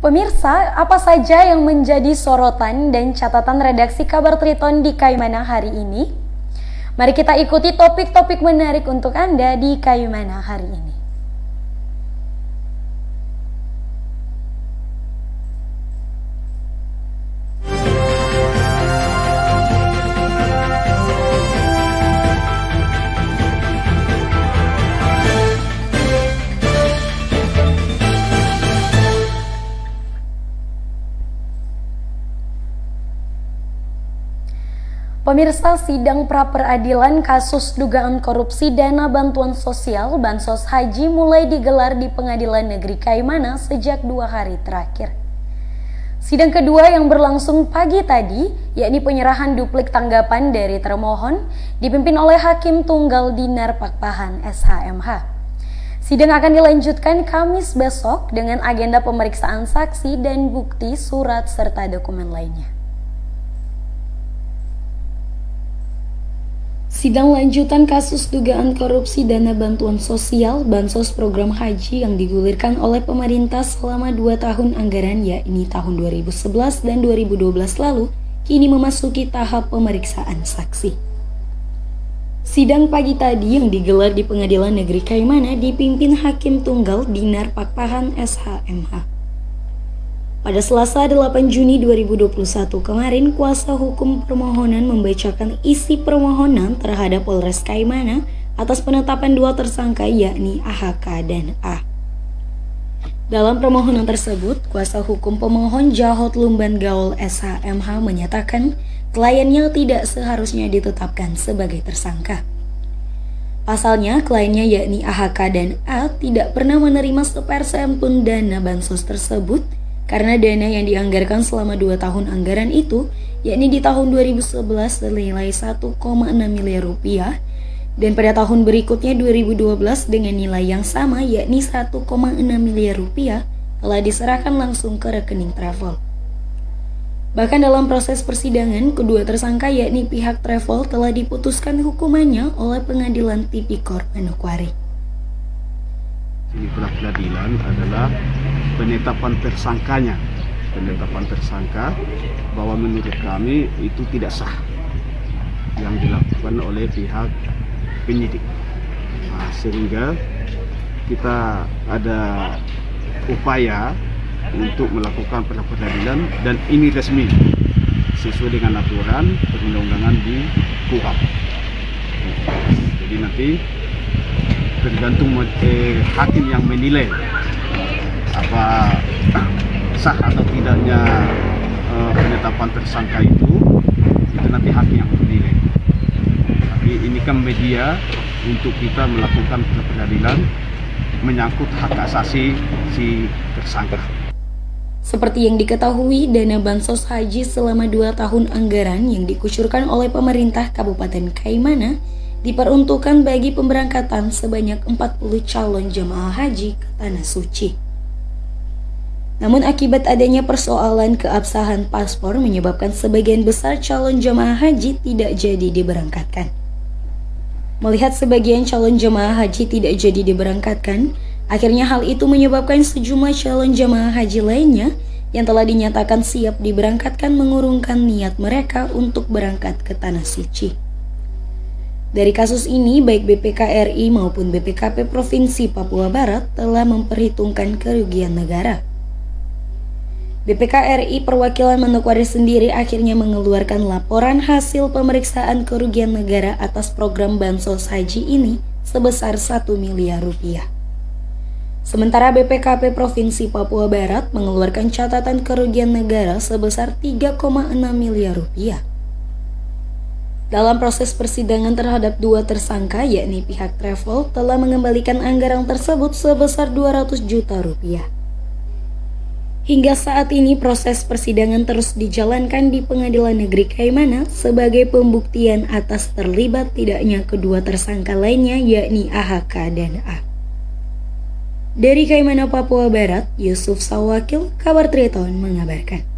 Pemirsa, apa saja yang menjadi sorotan dan catatan redaksi Kabar Triton di Kaimana hari ini? Mari kita ikuti topik-topik menarik untuk Anda di Kaimana hari ini. Pemirsa, sidang pra-peradilan kasus dugaan korupsi dana bantuan sosial Bansos Haji mulai digelar di Pengadilan Negeri Kaimana sejak 2 hari terakhir. Sidang kedua yang berlangsung pagi tadi, yakni penyerahan duplik tanggapan dari termohon, dipimpin oleh Hakim Tunggal Dinar Pakpahan SHMH. Sidang akan dilanjutkan Kamis besok dengan agenda pemeriksaan saksi dan bukti surat serta dokumen lainnya. Sidang lanjutan kasus dugaan korupsi dana bantuan sosial Bansos Program Haji yang digulirkan oleh pemerintah selama 2 tahun anggaran, yakni tahun 2011 dan 2012 lalu, kini memasuki tahap pemeriksaan saksi. Sidang pagi tadi yang digelar di Pengadilan Negeri Kaimana dipimpin Hakim Tunggal Dinar Pakpahan SHMH. Pada Selasa 8 Juni 2021 kemarin, kuasa hukum permohonan membacakan isi permohonan terhadap Polres Kaimana atas penetapan 2 tersangka yakni AHK dan A. Dalam permohonan tersebut, kuasa hukum pemohon Jahot Lumban Gaul SHMH menyatakan kliennya tidak seharusnya ditetapkan sebagai tersangka. Pasalnya, kliennya yakni AHK dan A tidak pernah menerima sepersen pun dana bansos tersebut karena dana yang dianggarkan selama 2 tahun anggaran itu, yakni di tahun 2011 senilai 1,6 miliar rupiah, dan pada tahun berikutnya 2012 dengan nilai yang sama yakni 1,6 miliar rupiah telah diserahkan langsung ke rekening travel. Bahkan dalam proses persidangan, kedua tersangka yakni pihak travel telah diputuskan hukumannya oleh Pengadilan Tipikor Manokwari. Di pra-peradilan adalah penetapan tersangkanya, penetapan tersangka bahwa menurut kami itu tidak sah yang dilakukan oleh pihak penyidik. Sehingga kita ada upaya untuk melakukan pra-peradilan dan ini resmi sesuai dengan aturan perundang-undangan di KUHP. Jadi nanti tergantung hakim yang menilai apa sah atau tidaknya penetapan tersangka itu nanti hakim yang menilai. Tapi ini kan media untuk kita melakukan peradilan menyangkut hak asasi si tersangka. Seperti yang diketahui, dana Bansos Haji selama 2 tahun anggaran yang dikucurkan oleh pemerintah Kabupaten Kaimana diperuntukkan bagi pemberangkatan sebanyak 40 calon jemaah haji ke Tanah Suci. Namun akibat adanya persoalan keabsahan paspor menyebabkan sebagian besar calon jemaah haji tidak jadi diberangkatkan. Melihat sebagian calon jemaah haji tidak jadi diberangkatkan, akhirnya hal itu menyebabkan sejumlah calon jemaah haji lainnya yang telah dinyatakan siap diberangkatkan mengurungkan niat mereka untuk berangkat ke Tanah Suci. Dari kasus ini, baik BPK RI maupun BPKP Provinsi Papua Barat telah memperhitungkan kerugian negara. BPK RI perwakilan Manokwari sendiri akhirnya mengeluarkan laporan hasil pemeriksaan kerugian negara atas program Bansos Haji ini sebesar 1 miliar rupiah. Sementara BPKP Provinsi Papua Barat mengeluarkan catatan kerugian negara sebesar 3,6 miliar rupiah. Dalam proses persidangan terhadap 2 tersangka, yakni pihak travel telah mengembalikan anggaran tersebut sebesar 200 juta rupiah. Hingga saat ini proses persidangan terus dijalankan di Pengadilan Negeri Kaimana sebagai pembuktian atas terlibat tidaknya kedua tersangka lainnya, yakni AHK dan A. Dari Kaimana, Papua Barat, Yusuf Sawakil, Kabar Triton mengabarkan.